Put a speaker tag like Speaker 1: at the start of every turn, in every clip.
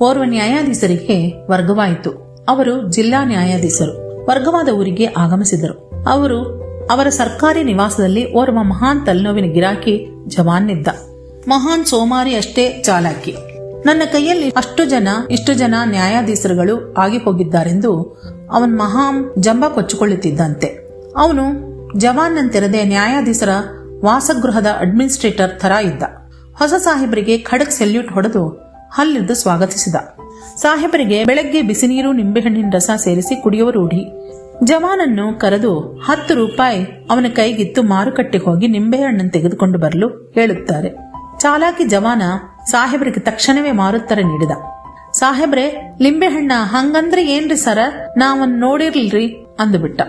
Speaker 1: ಓರ್ವ ನ್ಯಾಯಾಧೀಶರಿಗೆ ವರ್ಗವಾಯಿತು. ಅವರು ಜಿಲ್ಲಾ ನ್ಯಾಯಾಧೀಶರು ವರ್ಗವಾದ ಊರಿಗೆ ಆಗಮಿಸಿದರು. ಅವರ ಸರ್ಕಾರಿ ನಿವಾಸದಲ್ಲಿ ಓರ್ವ ಮಹಾನ್ ತಲೆನೋವಿನ ಗಿರಾಕಿ ಜವಾನ್ ಇದ್ದ. ಮಹಾನ್ ಸೋಮಾರಿ ಅಷ್ಟೇ ಚಾಲಾಕಿ. ನನ್ನ ಕೈಯಲ್ಲಿ ಇಷ್ಟು ಜನ ನ್ಯಾಯಾಧೀಶರುಗಳು ಆಗಿ ಹೋಗಿದ್ದಾರೆಂದು ಅವನ್ ಮಹಾಂ ಜಂಬ ಕೊಚ್ಚಿಕೊಳ್ಳುತ್ತಿದ್ದಂತೆ. ಅವನು ಜವಾನ್ನಂತಿರದೆ ನ್ಯಾಯಾಧೀಶರ ವಾಸಗೃಹದ ಅಡ್ಮಿನಿಸ್ಟ್ರೇಟರ್ ತರ ಇದ್ದ. ಹೊಸ ಸಾಹೇಬರಿಗೆ ಖಡಕ್ ಸೆಲ್ಯೂಟ್ ಹೊಡೆದು ಹಲ್ಲಿದ್ದು ಸ್ವಾಗತಿಸಿದ. ಸಾಹೇಬರಿಗೆ ಬೆಳಗ್ಗೆ ಬಿಸಿನೀರು ನಿಂಬೆಹಣ್ಣಿನ ರಸ ಸೇರಿಸಿ ಕುಡಿಯುವ ರೂಢಿ. ಜವಾನನ್ನು ಕರೆದು 10 ರೂಪಾಯಿ ಅವನ ಕೈಗಿತ್ತು ಮಾರುಕಟ್ಟೆಗೆ ಹೋಗಿ ನಿಂಬೆಹಣ್ಣನ್ನು ತೆಗೆದುಕೊಂಡು ಬರಲು ಹೇಳುತ್ತಾರೆ. ಚಾಲಾಕಿ ಜವಾನ ಸಾಹೇಬರಿಗೆ ತಕ್ಷಣವೇ ಮಾರುತ್ತರ ನೀಡಿದ. ಸಾಹೇಬ್ರೆ, ಲಿಂಬೆಹಣ್ಣ ಹಂಗಂದ್ರೆ ಏನ್ರಿ ಸರ, ನಾವನ್ ನೋಡಿರ್ಲಿಲ್ರಿ ಅಂದುಬಿಟ್ಟ.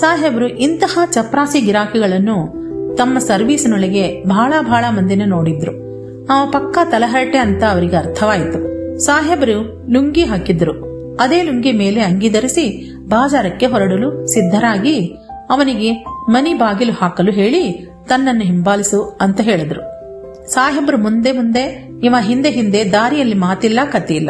Speaker 1: ಸಾಹೇಬ್ರು ಇಂತಹ ಚಪ್ರಾಸಿ ಗಿರಾಕಿಗಳನ್ನು ತಮ್ಮ ಸರ್ವೀಸಿನೊಳಗೆ ಬಹಳ ಮಂದಿನ ನೋಡಿದ್ರು. ಅವ ಪಕ್ಕಾ ತಲಹರಟೆ ಅಂತ ಅವರಿಗೆ ಅರ್ಥವಾಯಿತು. ಸಾಹೇಬರು ಲುಂಗಿ ಹಾಕಿದ್ರು. ಅದೇ ಲುಂಗಿ ಮೇಲೆ ಅಂಗಿ ಧರಿಸಿ ಬಾಜಾರಕ್ಕೆ ಹೊರಡಲು ಸಿದ್ಧರಾಗಿ ಅವನಿಗೆ ಮನಿ ಬಾಗಿಲು ಹಾಕಲು ಹೇಳಿ ತನ್ನನ್ನು ಹಿಂಬಾಲಿಸು ಅಂತ ಹೇಳಿದ್ರು. ಸಾಹೇಬರು ಮುಂದೆ, ಇವ ಹಿಂದೆ ದಾರಿಯಲ್ಲಿ ಮಾತಿಲ್ಲ ಕತ್ತಿಲ್ಲ.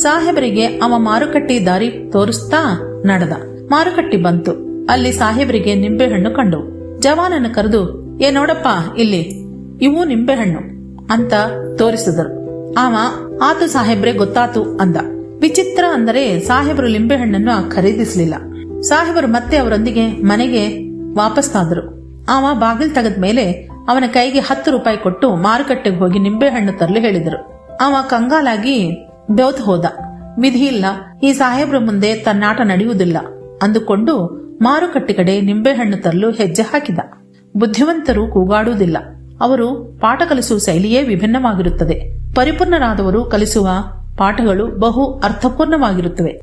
Speaker 1: ಸಾಹೇಬರಿಗೆ ಅವ ಮಾರುಕಟ್ಟೆ ದಾರಿ ತೋರಿಸ್ತಾ ನಡೆದ. ಮಾರುಕಟ್ಟೆ ಬಂತು. ಅಲ್ಲಿ ಸಾಹೇಬರಿಗೆ ನಿಂಬೆಹಣ್ಣು ಕಂಡು. ಜವಾನನ್ನು ಕರೆದು, ಏ ನೋಡಪ್ಪ ಇಲ್ಲಿ, ಇವು ನಿಂಬೆಹಣ್ಣು ಅಂತ ತೋರಿಸಿದರು. ಅವ ಆತು ಸಾಹೇಬ್ರೆ, ಗೊತ್ತಾತು ಅಂದ. ವಿಚಿತ್ರ ಅಂದರೆ ಸಾಹೇಬರು ಲಿಂಬೆಹಣ್ಣನ್ನು ಖರೀದಿಸಲಿಲ್ಲ. ಸಾಹೇಬರು ಮತ್ತೆ ಅವರೊಂದಿಗೆ ಮನೆಗೆ ವಾಪಸ್ಸಾದರು. ಅವ ಬಾಗಿಲು ತೆಗೆದ ಮೇಲೆ ಅವನ ಕೈಗೆ 10 ರೂಪಾಯಿ ಕೊಟ್ಟು ಮಾರುಕಟ್ಟೆಗೆ ಹೋಗಿ ನಿಂಬೆಹಣ್ಣು ತರಲು ಹೇಳಿದರು. ಅವ ಕಂಗಾಲಾಗಿ ಬೆವ್ತು ಹೋದ. ವಿಧಿ ಇಲ್ಲ, ಈ ಸಾಹೇಬ್ರ ಮುಂದೆ ತನ್ನಾಟ ನಡೆಯುವುದಿಲ್ಲ ಅಂದುಕೊಂಡು ಮಾರುಕಟ್ಟೆ ಕಡೆ ನಿಂಬೆಹಣ್ಣು ತರಲು ಹೆಜ್ಜೆ ಹಾಕಿದ. ಬುದ್ಧಿವಂತರು ಕೂಗಾಡುವುದಿಲ್ಲ. ಅವರು ಪಾಠ ಕಲಿಸುವ ಶೈಲಿಯೇ ವಿಭಿನ್ನವಾಗಿರುತ್ತದೆ. ಪರಿಪೂರ್ಣರಾದವರು ಕಲಿಸುವ ಪಾಠಗಳು ಬಹು ಅರ್ಥಪೂರ್ಣವಾಗಿರುತ್ತವೆ.